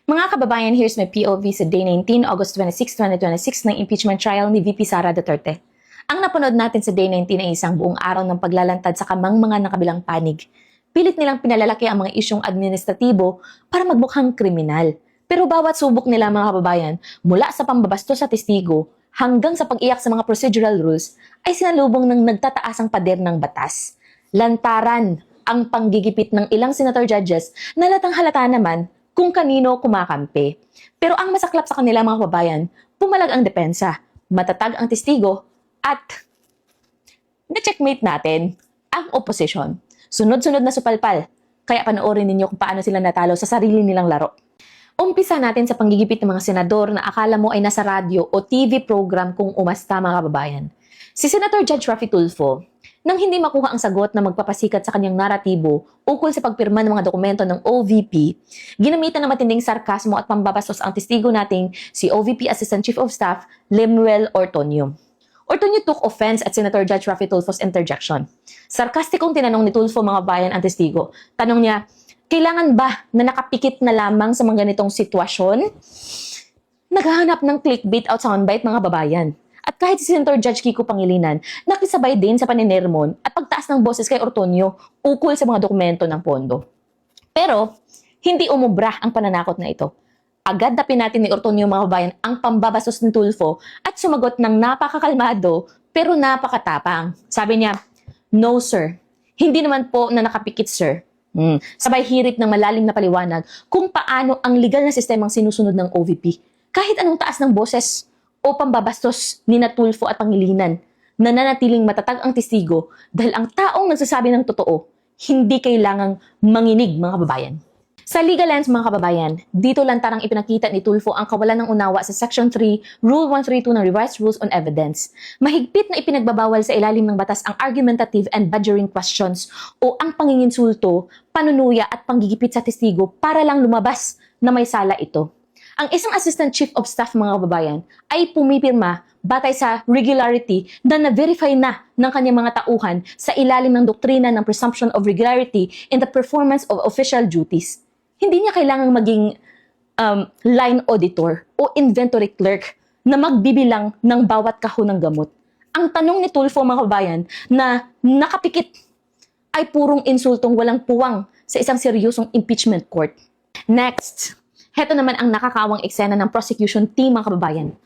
Mga kababayan, here's my POV sa Day 19, August 26, 2026 ng impeachment trial ni VP Sara Duterte. Ang napanood natin sa Day 19 ay isang buong araw ng paglalantad sa kamang mga nakabilang panig. Pilit nilang pinalalaki ang mga isyong administratibo para magmukhang kriminal. Pero bawat subok nila mga kababayan, mula sa pambabastos sa testigo hanggang sa pag-iyak sa mga procedural rules, ay sinalubong ng nagtataasang pader ng batas. Lantaran ang panggigipit ng ilang senator judges na latang halata naman kung kanino kumakampi. Pero ang masaklap sa kanila mga kababayan, pumalag ang depensa, matatag ang testigo, at na-checkmate natin ang opposition. Sunod-sunod na supalpal, kaya panoorin ninyo kung paano sila natalo sa sarili nilang laro. Umpisa natin sa panggigipit ng mga senador na akala mo ay nasa radyo o TV program kung umasta mga kababayan. Si Senator Judge Raffy Tulfo, nang hindi makuha ang sagot na magpapasikat sa kanyang naratibo ukol sa pagpirma ng mga dokumento ng OVP, ginamitan ng matinding sarkasmo at pambabastos ang testigo nating si OVP Assistant Chief of Staff Lemuel Ortonio. Ortonio took offense at Senator Judge Raffy Tulfo's interjection. Sarkastikong tinanong ni Tulfo mga bayan ang testigo. Tanong niya, kailangan ba na nakapikit na lamang sa mga ganitong sitwasyon? Naghahanap ng clickbait at soundbite mga babayan. At kahit si Senator Judge Kiko Pangilinan, nakisabay din sa paninermon at pagtaas ng boses kay Ortonio ukol sa mga dokumento ng pondo. Pero, hindi umubra ang pananakot na ito. Agad napin natin ni Ortonio mga kabayan ang pambabastos ni Tulfo at sumagot ng napakakalmado pero napakatapang. Sabi niya, "No sir, hindi naman po na nakapikit sir." Sabay hirit ng malalim na paliwanag kung paano ang legal na sistemang sinusunod ng OVP. Kahit anong taas ng boses o pambabastos ni Tulfo at Pangilinan, nananatiling matatag ang testigo dahil ang taong nagsasabi ng totoo, hindi kailangang manginig mga kababayan. Sa legal lens mga kababayan, dito lantarang ipinakita ni Tulfo ang kawalan ng unawa sa Section 3, Rule 132 ng Revised Rules on Evidence. Mahigpit na ipinagbabawal sa ilalim ng batas ang argumentative and badgering questions o ang panginginsulto, panunuya at panggigipit sa testigo para lang lumabas na may sala ito. Ang isang Assistant Chief of Staff mga kababayan ay pumipirma batay sa regularity na na-verify na ng kanyang mga tauhan sa ilalim ng doktrina ng presumption of regularity in the performance of official duties. Hindi niya kailangang maging line auditor o inventory clerk na magbibilang ng bawat kahon ng gamot. Ang tanong ni Tulfo mga kababayan na nakapikit ay purong insultong walang puwang sa isang seryosong impeachment court. Next, heto naman ang nakakawang eksena ng prosecution team mga kababayan.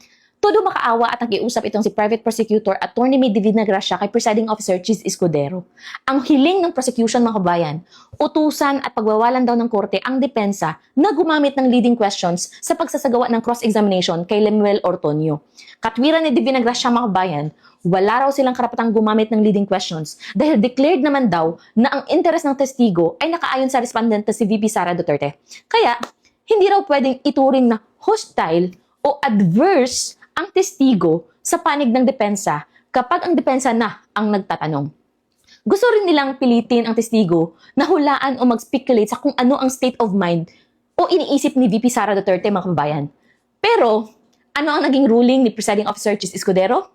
Todo makaawa at nakiusap itong si Private Prosecutor Attorney May Divina Gracia kay Presiding Officer Cheese Escudero. Ang hiling ng prosecution mga kababayan, utusan at pagwawalan daw ng korte ang depensa na gumamit ng leading questions sa pagsasagawa ng cross-examination kay Lemuel Ortonio. Katwiran ni Divina Gracia mga kababayan, wala raw silang karapatang gumamit ng leading questions dahil declared naman daw na ang interes ng testigo ay nakaayon sa respondent na si VP Sara Duterte. Kaya, hindi raw pwedeng ituring na hostile o adverse ang testigo sa panig ng depensa kapag ang depensa na ang nagtatanong. Gusto rin nilang pilitin ang testigo na hulaan o mag-speculate sa kung ano ang state of mind o iniisip ni VP Sara Duterte mga kababayan. Pero, ano ang naging ruling ni Presiding Officer Cheese Escudero?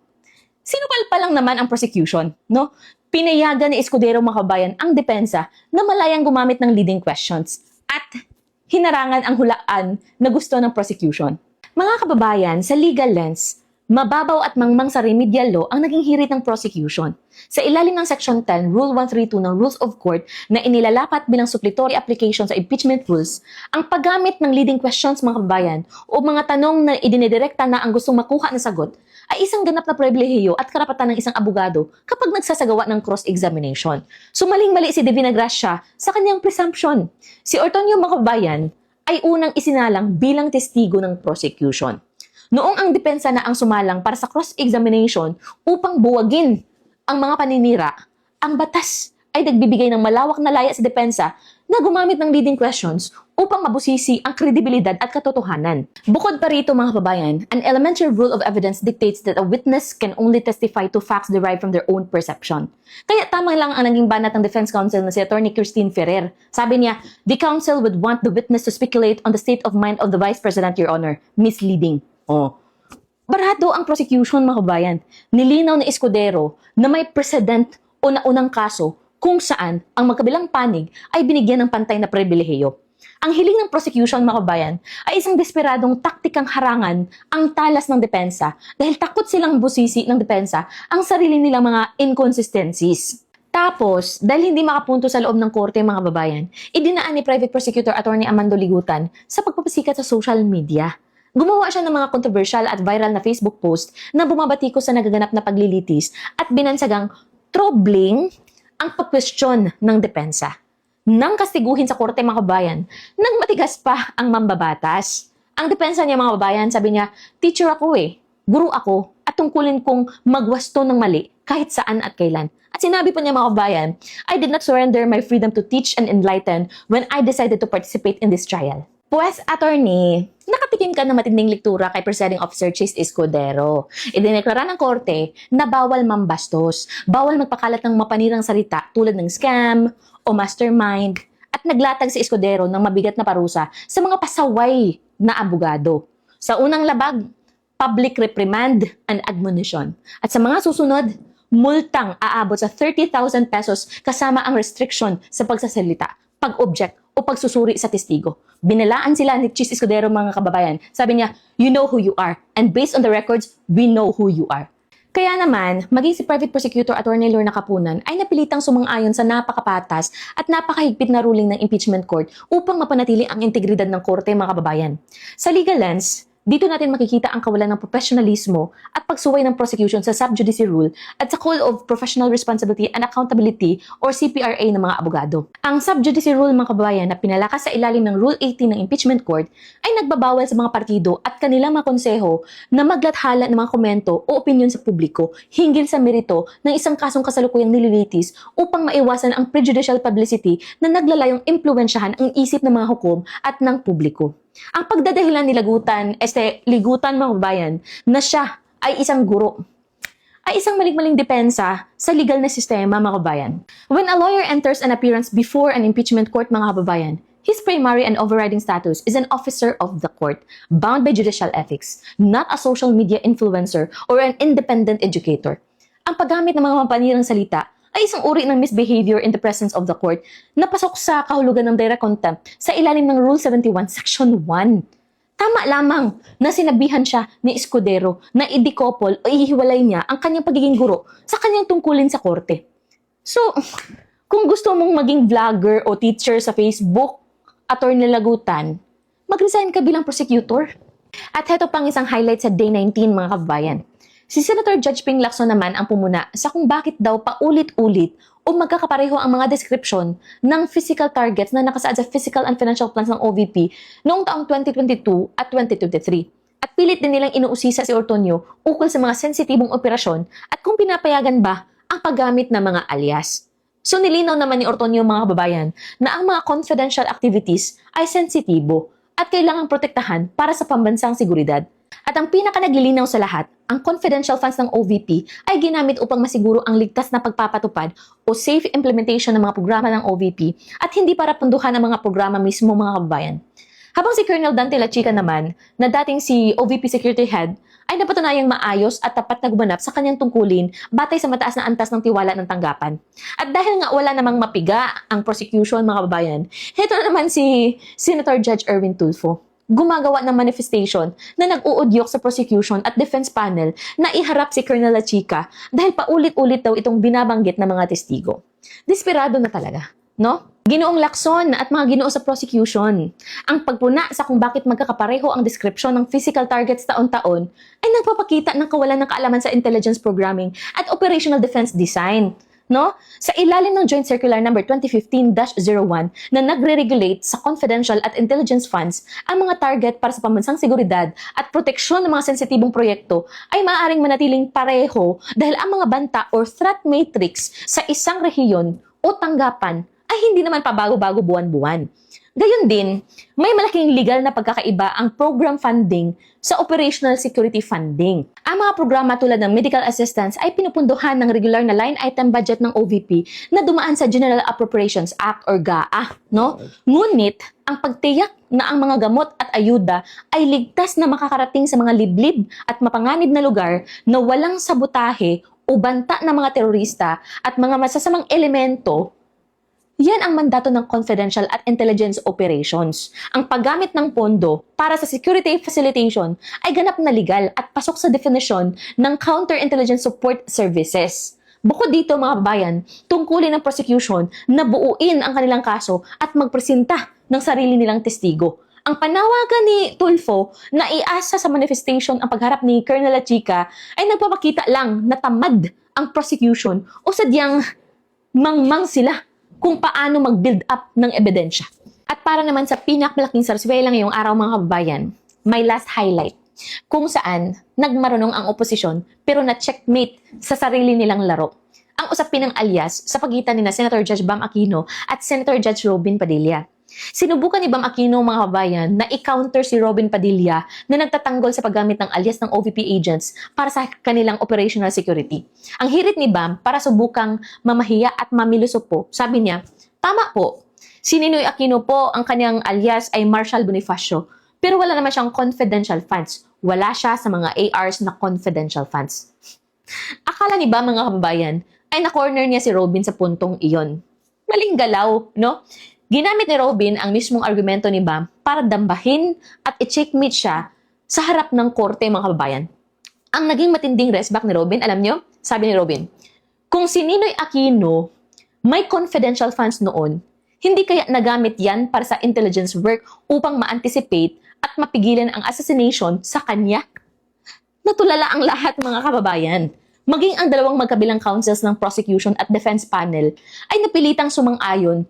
Sinupal pa lang naman ang prosecution, no? Pinayagan ni Escudero mga kababayan ang depensa na malayang gumamit ng leading questions at hinarangan ang hulaan na gusto ng prosecution. Mga kababayan, sa legal lens, mababaw at mangmang sa remedial law ang naging hirit ng prosecution. Sa ilalim ng Section 10, Rule 132 ng Rules of Court na inilalapat bilang supplementary application sa impeachment rules, ang paggamit ng leading questions mga kababayan o mga tanong na idinidirekta na ang gustong makuha na sagot ay isang ganap na pribilehiyo at karapatan ng isang abogado kapag nagsasagawa ng cross-examination. Sumaling-mali si Divina Gracia sa kanyang presumption. Si Ortonio mga kababayan ay unang isinalang bilang testigo ng prosecution. Noong ang depensa na ang sumalang para sa cross-examination upang buwagin ang mga paninira, ang batas ay nagbibigay ng malawak na laya sa depensa na gumamit ng leading questions upang mabusisi ang kredibilidad at katotohanan. Bukod pa rito mga kababayan, an elementary rule of evidence dictates that a witness can only testify to facts derived from their own perception. Kaya tama lang ang naging banat ng defense counsel na si Attorney Christine Ferrer. Sabi niya, "The counsel would want the witness to speculate on the state of mind of the Vice President, Your Honor. Misleading." Barado ang prosecution mga kababayan. Nilinaw ni Escudero na may precedent o naunang kaso kung saan ang magkabilang panig ay binigyan ng pantay na pribilehiyo. Ang hiling ng prosecution, mga kabayan, ay isang desperadong taktikang harangan ang talas ng depensa dahil takot silang busisi ng depensa ang sarili nilang mga inconsistencies. Tapos, dahil hindi makapunto sa loob ng korte, mga kababayan, idinaan ni Private Prosecutor Attorney Amando Ligutan sa pagpapasikat sa social media. Gumawa siya ng mga controversial at viral na Facebook post na bumabatiko sa nagaganap na paglilitis at binansagang troubling ang pag-question ng depensa. Nang kastiguhin sa korte, mga kabayan, nang matigas pa ang mambabatas. Ang depensa niya, mga kabayan, sabi niya, teacher ako guru ako, at tungkulin kong magwasto ng mali kahit saan at kailan. At sinabi pa niya, mga kabayan, I did not surrender my freedom to teach and enlighten when I decided to participate in this trial. Pues, attorney, nakatikim ka ng matinding lektura kay Presiding Officer Chase Escudero. Idineklara ng korte na bawal mambastos, bawal magpakalat ng mapanirang salita tulad ng scam o mastermind, at naglatag si Escudero ng mabigat na parusa sa mga pasaway na abogado. Sa unang labag, public reprimand and admonition. At sa mga susunod, multang aabot sa 30,000 pesos kasama ang restriction sa pagsasalita, pag-object o pagsusuri sa testigo. Binalaan sila ni Chis Escudero, mga kababayan. Sabi niya, you know who you are. And based on the records, we know who you are. Kaya naman, maging si Private Prosecutor Attorney Lorna Capunan ay napilitang sumang-ayon sa napakapatas at napakahigpit na ruling ng impeachment court upang mapanatili ang integridad ng korte, mga kababayan. Sa legal lens, dito natin makikita ang kawalan ng professionalismo at pagsuway ng prosecution sa sub judice rule at sa Code of Professional Responsibility and Accountability or CPRA ng mga abogado. Ang sub judice rule, mga kababayan, na pinalakas sa ilalim ng Rule 18 ng Impeachment Court ay nagbabawal sa mga partido at kanilang mga konseho na maglathala ng mga komento o opinyon sa publiko hinggil sa merito ng isang kasong kasalukuyang nililitis upang maiwasan ang prejudicial publicity na naglalayong impluwensyahan ang isip ng mga hukom at ng publiko. Ang pagdadahilan ni Ligutan, mga kababayan, na siya ay isang guro, ay isang maling-maling depensa sa legal na sistema, mga kababayan. When a lawyer enters an appearance before an impeachment court, mga kababayan, his primary and overriding status is an officer of the court, bound by judicial ethics, not a social media influencer or an independent educator. Ang paggamit ng mga mapanirang salita ay isang uri ng misbehavior in the presence of the court na pasok sa kahulugan ng direct contempt sa ilalim ng Rule 71, Section 1. Tama lamang na sinabihan siya ni Escudero na idikopol o ihiwalay niya ang kanyang pagiging guro sa kanyang tungkulin sa korte. So, kung gusto mong maging vlogger o teacher sa Facebook, Attorney Ligutan, mag-resign ka bilang prosecutor. At heto pang isang highlight sa Day 19, mga kababayan. Si Senator Judge Ping Lacson naman ang pumuna sa kung bakit daw paulit-ulit o magkakapareho ang mga description ng physical targets na nakasaad sa Physical and Financial Plans ng OVP noong taong 2022 at 2023. At pilit din nilang inuusisa si Ortonio ukol sa mga sensitibong operasyon at kung pinapayagan ba ang paggamit ng mga alias. So nilinaw naman ni Ortonio, mga kababayan, na ang mga confidential activities ay sensitibo at kailangang protektahan para sa pambansang seguridad. At ang pinakanaglilinaw sa lahat, ang confidential funds ng OVP ay ginamit upang masiguro ang ligtas na pagpapatupad o safe implementation ng mga programa ng OVP at hindi para punduhan ang mga programa mismo, mga kababayan. Habang si Colonel Dante Lachica naman, na dating si OVP Security Head, ay napatunayang maayos at tapat na gumanap sa kanyang tungkulin batay sa mataas na antas ng tiwala ng tanggapan. At dahil nga wala namang mapiga ang prosecution, mga kababayan, heto na naman si Senator Judge Erwin Tulfo. Gumagawa ng manifestation na nag-uudyok sa prosecution at defense panel na iharap si Colonel Lachica dahil paulit-ulit daw itong binabanggit ng mga testigo. Desperado na talaga, no? Ginoong Lacson at mga ginoo sa prosecution. Ang pagpuna sa kung bakit magkakapareho ang description ng physical targets taon-taon ay nagpapakita ng kawalan ng kaalaman sa intelligence programming at operational defense design. No? Sa ilalim ng Joint Circular No. 2015-01 na nagre-regulate sa confidential at intelligence funds, ang mga target para sa pambansang seguridad at proteksyon ng mga sensitibong proyekto ay maaaring manatiling pareho dahil ang mga banta or threat matrix sa isang rehiyon o tanggapan ay hindi naman pabago-bago buwan-buwan. Gayon din, may malaking legal na pagkakaiba ang program funding sa operational security funding. Ang mga programa tulad ng medical assistance ay pinupunduhan ng regular na line item budget ng OVP na dumaan sa General Appropriations Act or GAA, no? Ngunit, ang pagtiyak na ang mga gamot at ayuda ay ligtas na makakarating sa mga liblib at mapanganib na lugar na walang sabotahe o banta ng mga terorista at mga masasamang elemento Yan ang mandato ng confidential at intelligence operations. Ang paggamit ng pondo para sa security facilitation ay ganap na legal at pasok sa definition ng counterintelligence support services. Bukod dito mga kabayan, tungkulin ng prosecution na buuin ang kanilang kaso at magpresenta ng sarili nilang testigo. Ang panawagan ni Tulfo na iasa sa manifestation ang pagharap ni Colonel Chica ay nagpapakita lang na tamad ang prosecution o sadyang mangmang sila kung paano mag-build up ng ebidensya. At para naman sa pinakamalaking sarswela ngayong araw mga kababayan, may last highlight kung saan nagmarunong ang oposisyon pero na-checkmate sa sarili nilang laro. Ang usapin ng alias sa pagitan ni Senator Judge Bam Aquino at Senator Judge Robin Padilla. Sinubukan ni Bam Aquino mga kabayan na i-counter si Robin Padilla na nagtatanggol sa paggamit ng alias ng OVP agents para sa kanilang operational security. Ang hirit ni Bam para subukang mamahiya at mamilusopo, sabi niya, tama po, si Ninoy Aquino po ang kanyang alias ay Marshal Bonifacio, pero wala naman siyang confidential funds. Wala siya sa mga ARs na confidential funds. Akala ni Bam mga kabayan ay na-corner niya si Robin sa puntong iyon. Maling galaw, no? Ginamit ni Robin ang mismong argumento ni Bam para dambahin at i-checkmate siya sa harap ng korte mga kababayan. Ang naging matinding resback ni Robin, alam nyo? Sabi ni Robin, kung si Ninoy Aquino may confidential funds noon, hindi kaya nagamit yan para sa intelligence work upang ma-anticipate at mapigilan ang assassination sa kanya? Natulala ang lahat mga kababayan. Maging ang dalawang magkabilang counsels ng prosecution at defense panel ay napilitang sumang-ayon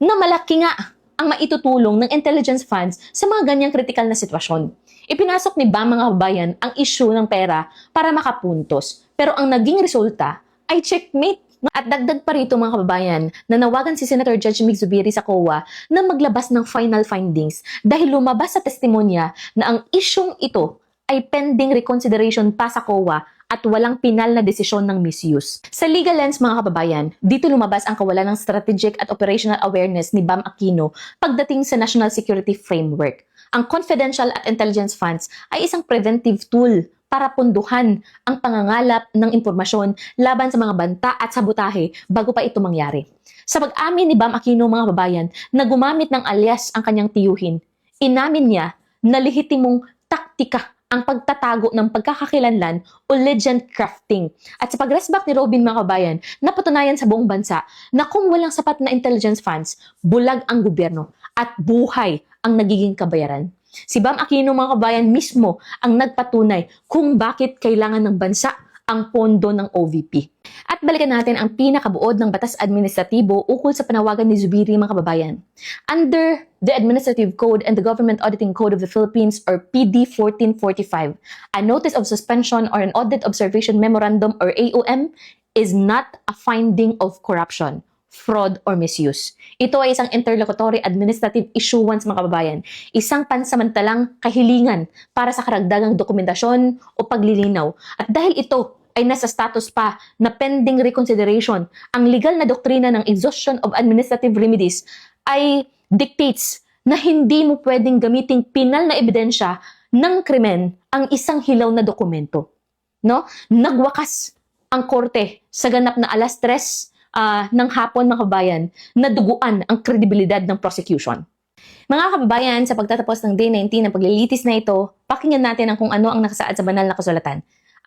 na malaki nga ang maitutulong ng intelligence funds sa mga ganyang kritikal na sitwasyon. Ipinasok ni Bam mga kababayan ang issue ng pera para makapuntos. Pero ang naging resulta ay checkmate. At dagdag pa rito mga kababayan, nanawagan si Senator Judge Mig Zubiri sa COA na maglabas ng final findings dahil lumabas sa testimonya na ang isyung ito ay pending reconsideration pa sa COA at walang pinal na desisyon ng misuse. Sa legal lens mga kababayan, dito lumabas ang kawalan ng strategic at operational awareness ni Bam Aquino pagdating sa National Security Framework. Ang confidential at intelligence funds ay isang preventive tool para punduhan ang pangangalap ng impormasyon laban sa mga banta at sabotahe bago pa ito mangyari. Sa pag-amin ni Bam Aquino mga kababayan na gumamit ng alias ang kanyang tiyuhin, inamin niya na lehitimong taktika ang pagtatago ng pagkakakilanlan o legend crafting. At sa pag-resback ni Robin mga kabayan, napatunayan sa buong bansa na kung walang sapat na intelligence funds, bulag ang gobyerno at buhay ang nagiging kabayaran. Si Bam Aquino mga kabayan mismo ang nagpatunay kung bakit kailangan ng bansa ang pondo ng OVP. At balikan natin ang pinakabuod ng batas administratibo ukol sa panawagan ni Zubiri mga kababayan. Under the Administrative Code and the Government Auditing Code of the Philippines or PD 1445, a notice of suspension or an audit observation memorandum or AOM is not a finding of corruption, fraud, or misuse. Ito ay isang interlocutory administrative issuance mga kababayan, isang pansamantalang kahilingan para sa karagdagang dokumentasyon o paglilinaw. At dahil ito ay nasa status pa na pending reconsideration, ang legal na doktrina ng exhaustion of administrative remedies ay dictates na hindi mo pwedeng gamiting pinal na ebidensya ng krimen ang isang hilaw na dokumento. No? Nagwakas ang korte sa ganap na alas 3 ng hapon mga kababayan na duguan ang kredibilidad ng prosecution. Mga kababayan, sa pagtatapos ng Day 19 ng paglilitis na ito, pakinggan natin ang kung ano ang nakasaad sa banal na kasulatan.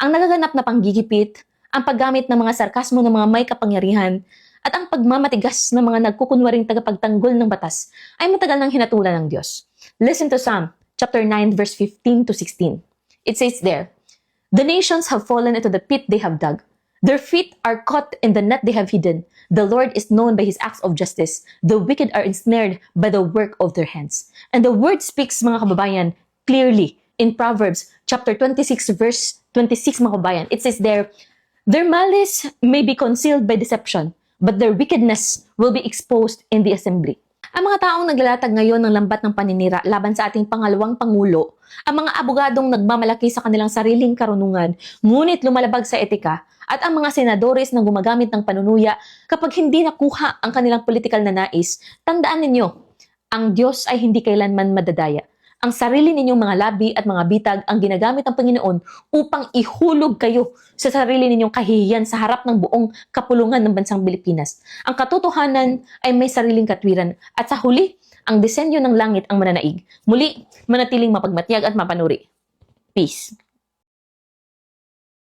Ang nagaganap na panggigipit, ang paggamit ng mga sarkasmo ng mga may kapangyarihan, at ang pagmamatigas ng mga nagkukunwaring tagapagtanggol ng batas ay matagal nang hinatulan ng Diyos. Listen to Psalm chapter 9 verse 15 to 16. It says there, "The nations have fallen into the pit they have dug. Their feet are caught in the net they have hidden. The Lord is known by His acts of justice. The wicked are ensnared by the work of their hands." And the word speaks mga kababayan clearly in Proverbs chapter 26 verse 26 mga kababayan. It says there, "Their malice may be concealed by deception, but their wickedness will be exposed in the assembly." Ang mga taong naglalatag ngayon ng lambat ng paninira laban sa ating pangalawang pangulo, ang mga abogadong nagmamalaki sa kanilang sariling karunungan, ngunit lumalabag sa etika, at ang mga senadores na gumagamit ng panunuya kapag hindi nakuha ang kanilang political na nais, tandaan ninyo, ang Diyos ay hindi kailanman madadaya. Ang sarili ninyong mga labi at mga bitag ang ginagamit ng Panginoon upang ihulog kayo sa sarili ninyong kahihiyan sa harap ng buong kapulungan ng bansang Pilipinas. Ang katotohanan ay may sariling katwiran at sa huli, ang disenyo ng langit ang mananaig. Muli, manatiling mapagmatyag at mapanuri. Peace.